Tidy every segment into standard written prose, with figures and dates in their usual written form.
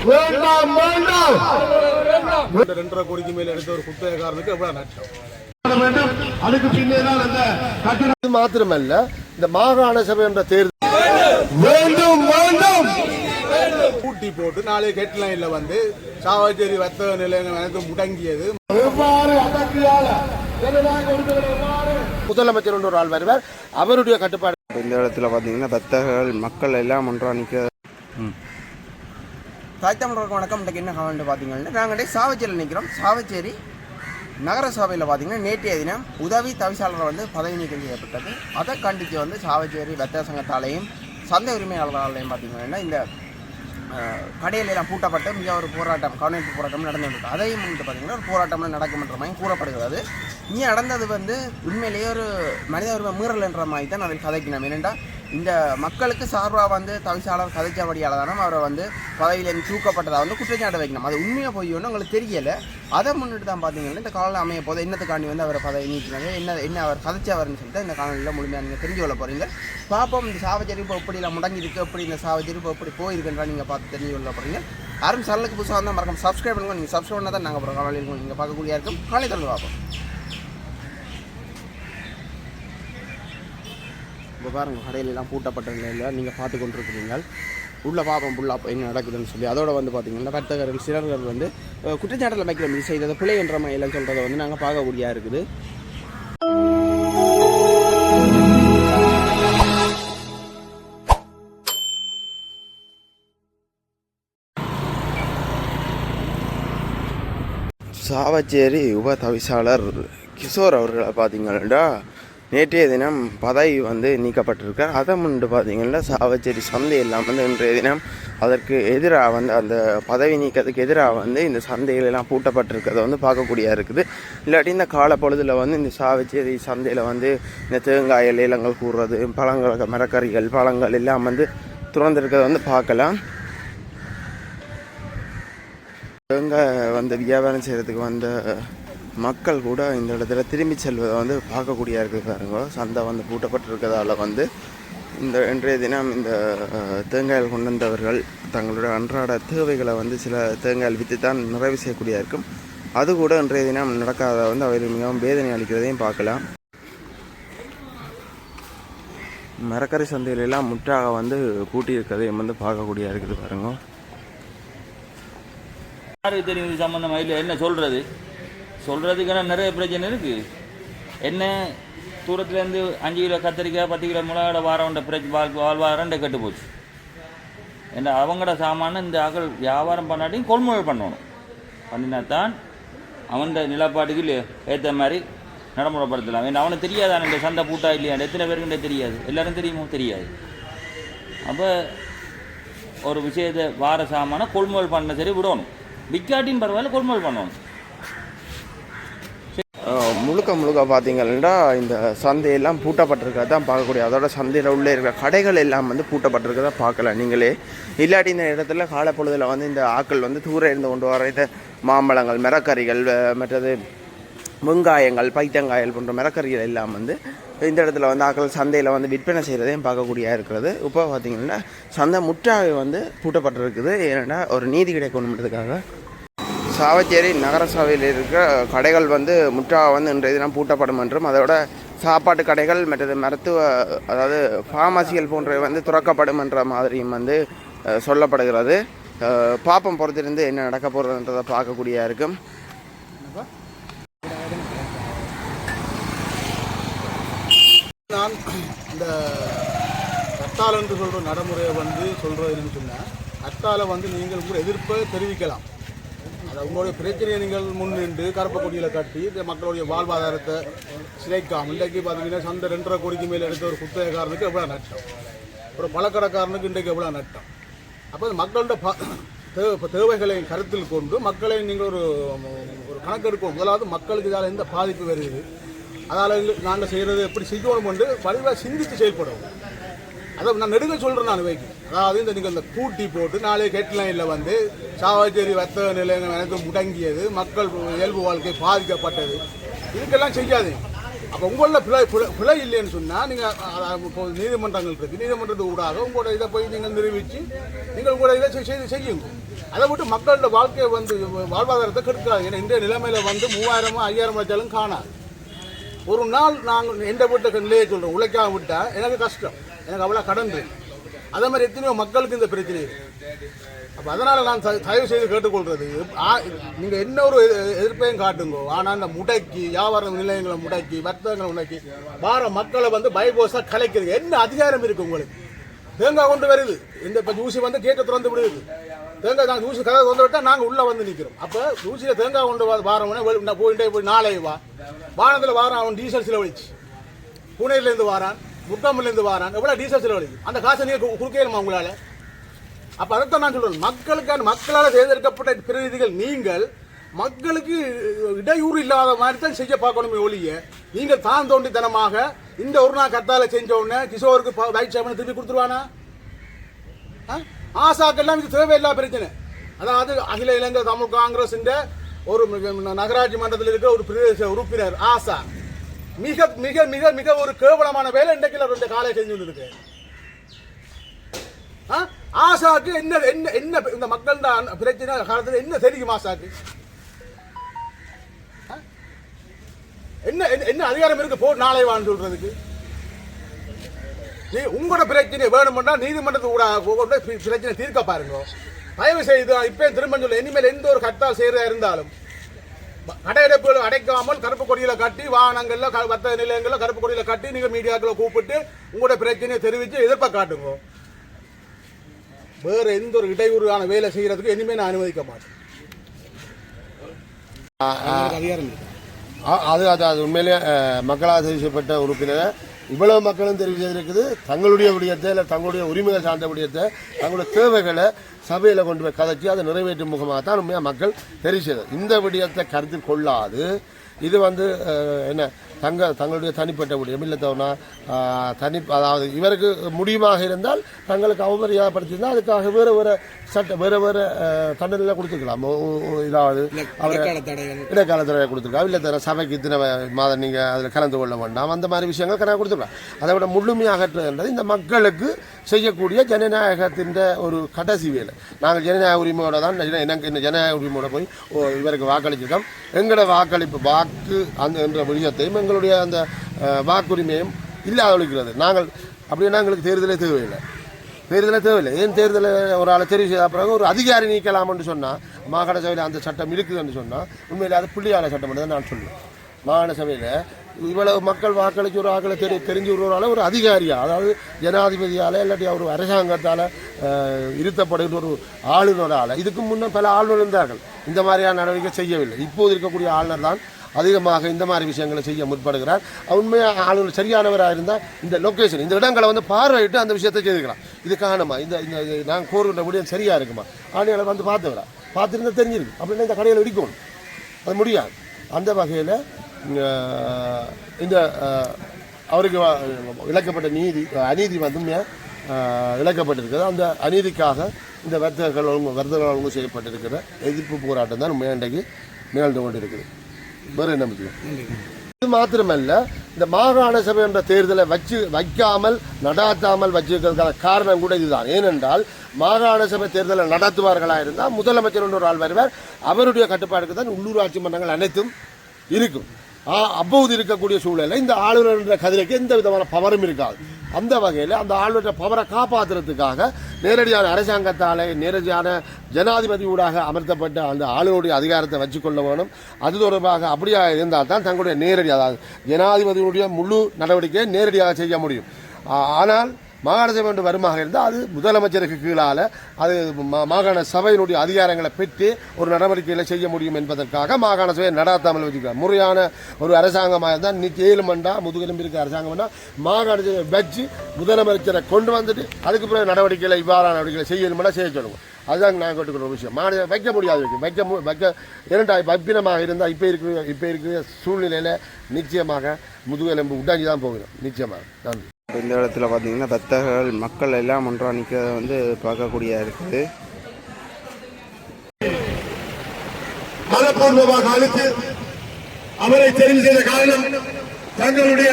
2.5 கோடிக்கு மேல எடுத்த ஒரு குத்தகைக்காரனுக்கு எவ்வளவு நஷ்டம்? அதுக்கு பின்னேதான் அந்த கட்டணம் மாத்திரமல்ல, இந்த மாகாண சபை என்ற தேர்தல் வேண்டும் வேண்டும் கூட்டி போட்டு நாளை ஹெட்லைன்ல வந்து சாவச்சேரி வர்த்தக நிலையங்கள் அனைத்தும் முடங்கியது. முதலமைச்சர் ஒரு ஆள் வருவார், அவருடைய கட்டுப்பாடு. இந்த இடத்துல பார்த்தீங்கன்னா வர்த்தகர்கள் மக்கள் எல்லாம் ஒன்றா நிற்க. தாய் தமிழருக்கு வணக்கம். இன்றைக்கு என்ன கமெண்ட் பார்த்தீங்கன்னா, நாங்கள் சாவச்சேரியில் நிற்கிறோம். சாவச்சேரி நகர சபையில் பார்த்தீங்கன்னா நேற்றைய தினம் உதவி தவிசாளர் வந்து பதவி நீக்கம் செய்யப்பட்டது. அதை கண்டித்து வந்து சாவச்சேரி வர்த்தக சங்கத்தாலையும் சந்தை உரிமையாளர்களாலையும் பார்த்தீங்கன்னா இந்த கடையிலெல்லாம் பூட்டப்பட்டு மிக ஒரு போராட்டம், கவனிப்பு போராட்டம் நடந்துருக்கு. அதையும் முன்னிட்டு பார்த்தீங்கன்னா ஒரு போராட்டம் நடக்கும்ன்ற மாதிரி கூறப்படுகிறது. இங்கே நடந்தது வந்து உண்மையிலேயே ஒரு மனித உரிமை மீறல் என்ற மாதிரி தான் அதில் கதைக்கணும். ஏனென்றா இந்த மக்களுக்கு சார்பாக வந்து தவிசாளர் கதைச்சபடியால் தானே அவரை வந்து பதவியிலேருந்து தூக்கப்பட்டதாக வந்து குற்றச்சாட்டு வைக்கணும். அது உண்மையாக போய் ஒன்று உங்களுக்கு தெரியலை. அதை முன்னிட்டு தான் பார்த்தீங்கன்னா இந்த காலம் அமைய போது என்னத்துக்காண்டி வந்து அவரை பதவி நீக்கினாங்க, என்ன அவர் கதைச்சவர்னு சொல்லிட்டு இந்த காலையில் முழுமையாக நீங்கள் தெரிஞ்சு கொள்ள போகிறீங்க. பார்ப்போம் இந்த சாவச்சேரி இப்போ எப்படிலாம் முடங்கியிருக்கு, எப்படி இந்த சாவச்சேரி இப்போ எப்படி போயிருக்குன்றா நீங்கள் பார்த்து தெரிஞ்சு கொள்ள போகிறீங்க. யாரும் சேனலுக்கு புதுசாக இருந்தால் மறக்காம சப்ஸ்கிரைப் பண்ணுங்க. நீங்கள் சப்ஸ்கிரைப் பண்ணால் தான் நாங்கள் அப்புறம் காலையில் நீங்கள் பார்க்கக்கூடிய இருக்கும். காலை தொடர்ந்து பார்ப்போம். இப்போ பாருங்கள், கடையிலெல்லாம் பூட்டப்பட்ட நிலையில் நீங்கள் பார்த்து கொண்டிருக்கிறீங்க. உள்ளே பார்ப்போம் ஃபுல்லாக என்ன நடக்குதுன்னு சொல்லி. அதோட வந்து பார்த்தீங்கன்னா வர்த்தகர்கள் சிலர்கள் வந்து குற்றச்சாட்டில் வைக்கிற மீது செய்ததை பிழை என்ற மாதிரிலாம் சொல்கிறத வந்து நாங்கள் பார்க்கக்கூடியா இருக்குது. சாவச்சேரி உப தவிசாளர் கிஷோர் அவர்களை பார்த்தீங்கன்னா நேற்றைய தினம் பதவி வந்து நீக்கப்பட்டிருக்கார். அதை முன்னிட்டு பார்த்தீங்கன்னா சாவச்சேரி சந்தை எல்லாம் வந்து இன்றைய தினம் அதற்கு எதிராக வந்து அந்த பதவி நீக்கத்துக்கு எதிராக வந்து இந்த சந்தைகளெல்லாம் பூட்டப்பட்டிருக்கிறத வந்து பார்க்கக்கூடியா இருக்குது. இல்லாட்டி இந்த காலப்பொழுதில் வந்து இந்த சாவச்சேரி சந்தையில் வந்து இந்த தேங்காய் ஏலங்கள் கூறுறது, பழங்கள், மரக்கறிகள், பழங்கள் எல்லாம் வந்து திறந்திருக்கிறத வந்து பார்க்கலாம். தேங்காய் வந்து வியாபாரம் செய்கிறதுக்கு வந்த மக்கள் கூட இந்த இடத்துல திரும்பி செல்வதை வந்து பார்க்கக்கூடிய இருக்குது. பாருங்க, சந்தை வந்து பூட்டப்பட்டிருக்கிறதால வந்து இந்த இன்றைய தினம் இந்த தேங்காய்கள் கொண்டு வந்தவர்கள் தங்களோட அன்றாட தேவைகளை வந்து சில தேங்காய்கள் விற்று தான் நிறைவு செய்யக்கூடிய இருக்கும். அது கூட இன்றைய தினம் நடக்காத வந்து அவர்கள் மிகவும் வேதனை அளிக்கிறதையும் பார்க்கலாம். மரக்கறி சந்தையிலெல்லாம் முற்றாக வந்து பூட்டி இருக்கிறதையும் வந்து பார்க்கக்கூடிய இருக்குது. பாருங்க, யாருக்கு தெரியும் இது சம்மந்தமாக இல்லை. என்ன சொல்கிறதுக்கான நிறைய பிரச்சனை இருக்குது. என்ன தூரத்துலேருந்து 5 கிலோ கத்திரிக்காய் 10 கிலோ மிளகாட வாரம் வாழ்வாரண்டை கட்டு போச்சு. ஏன்னா அவங்களோட சாமான இந்த அகல் வியாபாரம் பண்ணாட்டியும் கொள்முதல் பண்ணணும். பண்ணினாத்தான் அவன் நிலப்பாட்டுக்கு ஏற்ற மாதிரி நடைமுறைப்படுத்தலாம். ஏன்னா அவனுக்கு தெரியாதான் இந்த சந்தை பூட்டா இல்லையா, எத்தனை பேருக்குண்டே தெரியாது. எல்லோரும் தெரியுமோ தெரியாது. அப்போ ஒரு விஷயத்தை வார சாமான கொள்முதல் பண்ண சரி விடணும். விற்காட்டின்னு பரவாயில்ல, கொள்முதல் பண்ணணும். முழுக்க பார்த்தீங்கன்னா இந்த சந்தையெல்லாம் பூட்டப்பட்டிருக்கிறத தான் பார்க்கக்கூடிய. அதோட சந்தையில் உள்ளே இருக்கிற கடைகள் எல்லாம் வந்து பூட்டப்பட்டிருக்கிறத பார்க்கலாம் நீங்களே. இல்லாட்டி இந்த இடத்துல காலப்பொழுதில் வந்து இந்த ஆக்கள் வந்து தூரம் இருந்து கொண்டு வர இந்த மாம்பழங்கள், மரக்கறிகள், மற்றது வெங்காயங்கள், பைத்தங்காயல் போன்ற மரக்கறிகள் எல்லாம் வந்து இந்த இடத்துல வந்து ஆக்கள் சந்தையில் வந்து விற்பனை செய்கிறதையும் பார்க்கக்கூடியா இருக்கிறது. இப்போ பார்த்திங்கன்னா சந்தை முற்றாக வந்து பூட்டப்பட்டிருக்குது. ஏன்னா ஒரு நீதி கிடைக்கணுன்றதுக்காக சாவச்சேரி நகர சபையில் இருக்கிற கடைகள் வந்து முற்றாக வந்து இன்றைய தினம் பூட்டப்படும் என்றும், அதோட சாப்பாட்டு கடைகள் மற்றது மருத்துவ அதாவது ஃபார்மசிகள் போன்றவை வந்து துறக்கப்படும் என்ற மாதிரியும் வந்து சொல்லப்படுகிறது. பாப்பம் பொறுத்திருந்து என்ன நடக்க போகிறதுன்றதை பார்க்கக்கூடியா இருக்கும். நான் இந்த கட்டால் என்று சொல்கிற நடைமுறையை வந்து சொல்கிறது என்னன்னு சொன்னால், கட்டால வந்து நீங்கள் கூட எதிர்ப்பை தெரிவிக்கலாம். அதை உங்களுடைய பிரச்சனையை நீங்கள் முன்னின்று கருப்பக்கொடியில் கட்டி இந்த மக்களுடைய வாழ்வாதாரத்தை சிதைக்காமல் இன்றைக்கு பார்த்தீங்கன்னா சந்தை 2.5 கோடிக்கு மேலே எடுத்த ஒரு குத்தகைக்காரனுக்கு எவ்வளோ நட்டம், ஒரு பழக்கடைக்காரனுக்கு இன்றைக்கு எவ்வளோ நட்டம். அப்போ மக்களோட தேவைகளை கருத்தில் கொண்டு மக்களை நீங்கள் ஒரு கணக்கெடுப்போம். முதலாவது மக்களுக்கு இதால் எந்த பாதிப்பு வருகிறது, அதால் நாங்கள் செய்கிறது எப்படி செய்யணும் என்று வழிவாக சிந்தித்து செயல்படுவோம். அதை நான் நெடுங்க சொல்கிறேன். நான் வைக்க அதாவது இந்த நீங்கள் இந்த கூட்டி போட்டு நாளை ஹெட்லைனில் வந்து சாவச்சேரி வர்த்தக நிலையங்கள் அனைத்தும் முடங்கியது, மக்கள் இயல்பு வாழ்க்கை பாதிக்கப்பட்டது, இதுக்கெல்லாம் செய்யாதீங்க. அப்போ உங்களில் பிழை இல்லைன்னு சொன்னால் நீங்கள் இப்போ நீதிமன்றங்கள் இருக்குது, நீதிமன்றத்து ஊடாக உங்களோட இதை போய் நீங்கள் நிரூபித்து நீங்கள் உங்களோட இதை செய்யுங்க. அதை விட்டு மக்களோட வாழ்க்கையை வந்து வாழ்வாதாரத்தை கெடுக்காது. ஏன்னா இன்றைய நிலைமையில வந்து 3000 5000 வச்சாலும் காணாது. ஒரு நாள் நாங்கள் எந்த வீட்டை நிலையை சொல்கிறோம், உழைக்காம விட்டால் எனக்கு கஷ்டம், எனக்கு அவ்வளோ கடந்து. அதே மாதிரி எத்தனையோ மக்களுக்கு இந்த பிரச்சனை இருக்குது. அப்போ அதனால் நான் தயவு செய்து கேட்டுக்கொள்வது, நீங்கள் என்ன ஒரு எதிர்ப்பையும் காட்டுங்கோ, ஆனால் இந்த முடக்கி வியாபார நிலையங்களை முடக்கி வர்த்தகங்களை முடக்கி வார மக்களை வந்து பைபோஸாக கலைக்கிறது என்ன அதிகாரம் இருக்குது உங்களுக்கு? தேங்காய் கொண்டு வருது, இந்த இப்போ ஜூசி வந்து கேட்டை திறந்து விடுது, தேங்காய் நாங்கள் ஜூசி கதை திறந்து விட்டால் நாங்கள் உள்ளே வந்து நிற்கிறோம். அப்போ ஜூசியில் தேங்காய் கொண்டு வாரவனே போய் நாளை வானத்தில் வாரம் அவன் டீசல் செலவழிச்சு, புனேலேருந்து வாரான், முக்காமிலேருந்து வாரான், எவ்வளோ டீசல் செலவழிச்சு, அந்த காசை நீங்கள் கொடுக்கணுமா உங்களால்? அப்போ அதைத்தான் நான் சொல்கிறேன், மக்களால் தேர்ந்தெடுக்கப்பட்ட பிரதிநிதிகள் நீங்கள் மக்களுக்கு இடையூறு இல்லாத மாதிரி தான் செய்ய பார்க்கணுமே ஒழிய, நீங்கள் தான் தோண்டித்தனமாக இந்த ஒரு நாள் கத்தால செஞ்ச உடனே கிஷோருக்கு பைக் சேவனை திருப்பி கொடுத்துருவானா? ஆசாக்கெல்லாம் இது தேவையில்லாத பிரச்சனை. அதாவது அகில இலங்கை தமிழ் காங்கிரஸ் ஒரு நகராட்சி மன்றத்தில் இருக்கிற ஒரு பிரதேச உறுப்பினர் ஆசா மிக மிக மிக மிக ஒரு கேவலமான வேலை இன்றைக்கு ரெண்டு காலை செஞ்சு இருக்கு. ஆசாக்கு என்ன என்ன என்ன இந்த மக்கள் தான் பிரச்சனை காலத்தில் என்ன தெரியும்? ஆசாக்கு என்ன என்ன அதிகாரம் இருக்கு போ நாளை வான்னு சொல்றதுக்கு? நீ உங்களோட பிரச்சனை வேணும்னா நீதிமன்றத்துக்கு பிரச்சனை தீர்க்க பாருங்க. தயவு செய்து இப்ப திரும்ப சொல்ல, இனிமேல் எந்த ஒரு கட்டால் செய்யறதா இருந்தாலும் கடையடைப்புகள் அடைக்காமல் கருப்பு கொடியில கட்டி வாகனங்கள்ல வர்த்தக நிலையங்கள்ல கருப்பு கொடியில கட்டி நீங்க மீடியாக்களை கூப்பிட்டு உங்களோட பிரச்சனையை தெரிவித்து எதிர்ப்ப காட்டுங்க. வேற எந்த ஒரு இடையூறான வேலை செய்யறதுக்கு இனிமே நான் அனுமதிக்க மாட்டேன். அதிகாரம் அது உண்மையிலேயே மக்களால் தெரிவிக்கப்பட்ட உறுப்பினர் இவ்வளவு மக்களும் தெரிவு செய்திருக்குது. தங்களுடைய விடயத்தை இல்லை தங்களுடைய உரிமைகள் சார்ந்த விடயத்தை தங்களுடைய தேவைகளை சபையில் கொண்டு போய் கதைச்சி அதை நிறைவேற்றும் முகமாகத்தான் உண்மையாக மக்கள் தெரிவு செய்தது. இந்த விடயத்தை கருத்தில் கொள்ளாது இது வந்து என்ன தங்களுடைய தனிப்பட்ட விடயம் இல்லை தவறுனா அதாவது இவருக்கு முடியுமாக இருந்தால் தங்களுக்கு அவமரியாதைப்படுத்தியிருந்தால் அதுக்காக வேறு வேறு தண்டனை கொடுத்துருக்கலாம். இதாவது அவர் இடைக்கால தடவை கொடுத்துருக்கலாம், இல்லை தர சபைக்கு இத்தனை மாதம் நீங்கள் அதில் கலந்து கொள்ள வேண்டாம், அந்த மாதிரி விஷயங்கள் கணக்கு கொடுத்துருக்கலாம். அதை விட முழுமையாக இந்த மக்களுக்கு செய்யக்கூடிய ஜனநாயகத்தின் ஒரு கடைசி வேலை. நாங்கள் ஜனநாயக உரிமையோட தான் எனக்கு இந்த ஜனநாயக உரிமையோட போய் இவருக்கு வாக்களிச்சிருக்கோம். எங்களோட வாக்கு என்ற விஷயத்தையும் எங்களுடைய அந்த வாக்குரிமையும் இல்லாத ஒழிக்கிறது. நாங்கள் அப்படின்னா எங்களுக்கு தேர்தலே தேவையில்லை. ஏன் தேர்தலை ஒரு ஆளை தெரிவு செய்த பிறகு ஒரு அதிகாரி நீக்கலாம்னு சொன்னால் மாகாண சபையில் அந்த சட்டம் இருக்குதுன்னு சொன்னால் உண்மையிலே அது புள்ளியாள சட்டம் தான் நான் சொல்லுவேன். மாகாண சபையில் இவ்வளவு மக்கள் வாக்களிச்சு ஒரு ஆக்களை தெரிஞ்சு விடுறதால ஒரு அதிகாரியா, அதாவது ஜனாதிபதியால் இல்லாட்டி ஒரு அரசாங்கத்தால் இருத்தப்படுகிற ஒரு ஆளுநரால், இதுக்கு முன்னே பல ஆளுநர் இருந்தார்கள், இந்த மாதிரியான நடவடிக்கை செய்யவில்லை. இப்போது இருக்கக்கூடிய ஆளுநர் தான் அதிகமாக இந்த மாதிரி விஷயங்களை செய்ய முற்படுகிறார். உண்மையாக ஆளுநர் சரியானவராக இருந்தால் இந்த லொக்கேஷன் இந்த இடங்களை வந்து பார்வையிட்டு அந்த விஷயத்தை செய்துக்கலாம். இது காணுமா, இந்த நாங்கள் கோருகின்ற முடியும் சரியாக இருக்குமா, ஆணையாளர் வந்து பார்த்துருந்தா தெரிஞ்சிருக்கு. அப்படின்னா இந்த கடையில் இடிக்கணும், அது முடியாது. அந்த வகையில் இந்த அவருக்கு இழைக்கப்பட்ட அநீதி வந்து இழைக்கப்பட்டிருக்கிறது. அந்த அநீதிக்காக இந்த வர்த்தகர்கள் ஒழுங்கு செய்யப்பட்டிருக்கிற எதிர்ப்பு போராட்டம் தான் உண்மையாக இன்றைக்கு நிகழ்ந்து கொண்டிருக்குது. வேறு என்ன முடியும்? இது மாத்திரமல்ல, இந்த மாகாண சபை என்ற தேர்தலை வைக்காமல் நடாத்தாமல் வச்சிருக்கிறதுக்கான காரணம் கூட இதுதான். ஏனென்றால் மாகாண சபை தேர்தலை நடத்துவார்களாக இருந்தால் முதலமைச்சர் ஒரு ஆள் வருவார், அவருடைய கட்டுப்பாடுக்கு தான் உள்ளூராட்சி மன்றங்கள் அனைத்தும் இருக்கும். அப்போது இருக்கக்கூடிய சூழலில் இந்த ஆளுநர் என்ற கதிரைக்கு எந்த விதமான பவரும் இருக்காது. அந்த வகையில் அந்த ஆளுநர் பவரை காப்பாற்றுறதுக்காக நேரடியான அரசாங்கத்தால் நேரடியான ஜனாதிபதி ஊடாக அமர்த்தப்பட்ட அந்த ஆளுநருடைய அதிகாரத்தை வச்சுக்கொள்ள வேணும். அது தொடர்பாக அப்படியாக இருந்தால் தான் தங்களுடைய நேரடி, அதாவது ஜனாதிபதியுடைய முழு நடவடிக்கையை நேரடியாக செய்ய முடியும். ஆனால் மாகாண சபை என்று வருமாக இருந்தால் அது முதலமைச்சருக்கு கீழால் அது மாகாண சபையினுடைய அதிகாரங்களை பெற்று ஒரு நடவடிக்கைகளை செய்ய முடியும் என்பதற்காக மாகாண சபையை நடாத்தாமல் வச்சுக்கிறார். முறையான ஒரு அரசாங்கமாக இருந்தால் இன்னைக்கு 7 மண்டா முதுகெலும்பு இருக்கிற அரசாங்கம்னா மாகாண சபையை வச்சு முதலமைச்சரை கொண்டு வந்துட்டு அதுக்கு பிறகு நடவடிக்கைகளை இவ்வாறான நடவடிக்கைகளை செய்யணும்னா செய்ய சொல்லுவோம். அதுதான் நான் கேட்டுக்கிற ஒரு விஷயம். மாநில வைக்க முடியாது, வைக்க இரண்டா பப்பினமாக இருந்தால் இப்போ இருக்கிற சூழ்நிலையில் நிச்சயமாக முதுகெலும்பு உண்டாங்கி தான் போகணும். நிச்சயமாக. நன்றி. இந்த இடத்துல பார்த்தீங்கன்னா வர்த்தகர்கள் மக்கள் எல்லாம் ஒன்றா நிற்கிறத வந்து பார்க்கக்கூடிய இருக்குது. மனப்பூர்வமாக அழைத்து அவரை தெரிவு செய்த காரணம் தங்களுடைய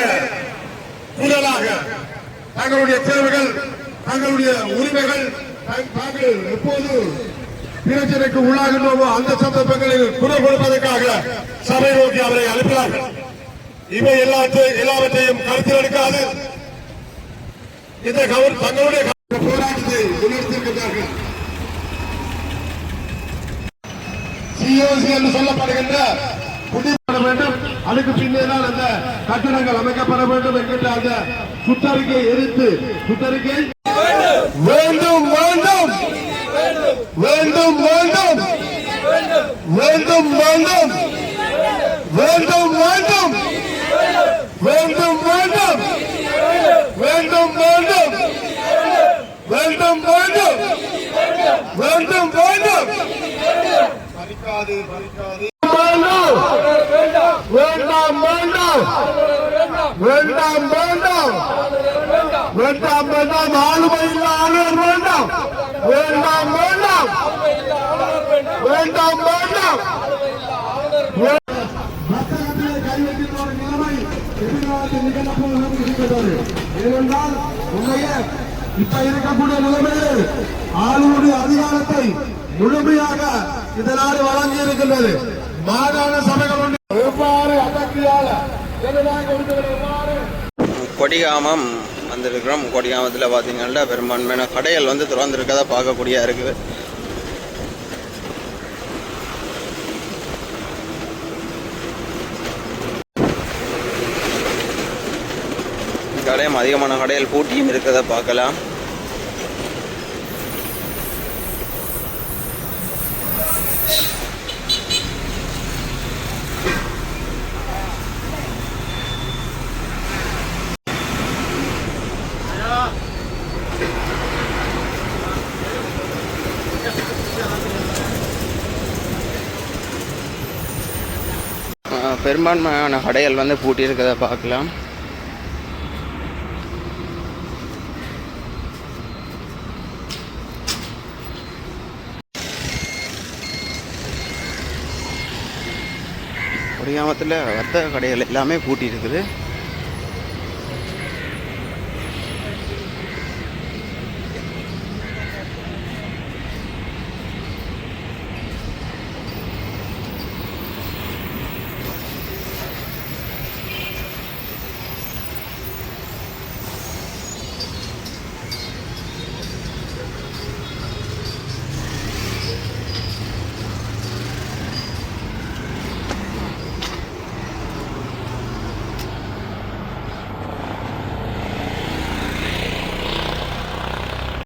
குரலாக தங்களுடைய தேவைகள், தங்களுடைய உரிமைகள் தாங்கள் எப்போது பிரச்சனைக்கு உள்ளாகின்றோமோ அந்த சந்தர்ப்பங்களில் குரல் கொடுப்பதற்காக சபை நோக்கி அவரை அனுப்பினார்கள். இவை எல்லாவற்றையும் கருத்தில் எடுக்காது இந்த தங்களுடைய போராட்டத்தை முன்னெடுத்திருக்கிறார்கள். சிஓசி என்று சொல்லப்படுகின்ற குடிப்பட வேண்டும், அதுக்கு பின்னேதான் அந்த கட்டணங்கள் அமைக்கப்பட வேண்டும் என்கின்ற அந்த சுற்றறிக்கையை எதிர்த்து சுற்றறிக்கை வேண்டும் வேண்டும் வேண்டும் வேண்டும் வேண்டும் வேண்டும் வேண்டும் வேண்டும் வேண்டும் வேண்டும் வேண்டும் வேண்டும் வேண்டும் வேண்டும் வேண்டும் வேண்டும் பறிக்காது பறிக்காது வேண்டாம் வேண்டாம் வேண்டாம் வேண்டாம் வேண்டாம் வேண்டாம் ஆளுமை இல்ல ஆளுநர் வேண்டாம் வேண்டாம் வேண்டாம் வேண்டாம் வேண்டாம் வர்த்தகத்திலே கைவெட்டின ஒரு நிலைமை எதிர்காலத்தில் நிகழப்போகிறது. ஏனென்றால் உண்மையே இப்ப இருக்கக்கூடிய நிலைமையில் ஆளுடைய அதிகாரத்தை முழுமையாக இந்த நாடு வழங்கி இருக்கின்றது. மாகாண சபைகள் எவ்வாறு அடக்கியால கொடிகாமம் வந்திருக்கிறோம். கொடிகாமத்தில் பார்த்தீங்கன்னா பெரும்பான்மையான கடைகள் வந்து திறந்துருக்கதை பார்க்கக்கூடியா இருக்குது. கடையும் அதிகமான கடைகள் பூட்டியும் இருக்கிறத பார்க்கலாம். பெரும்பான்மையான கடைகள் வந்து பூட்டி இருக்கிறத பார்க்கலாம். கொடிகாமத்தில் வர்த்தக கடைகள் எல்லாமே பூட்டி இருக்குது.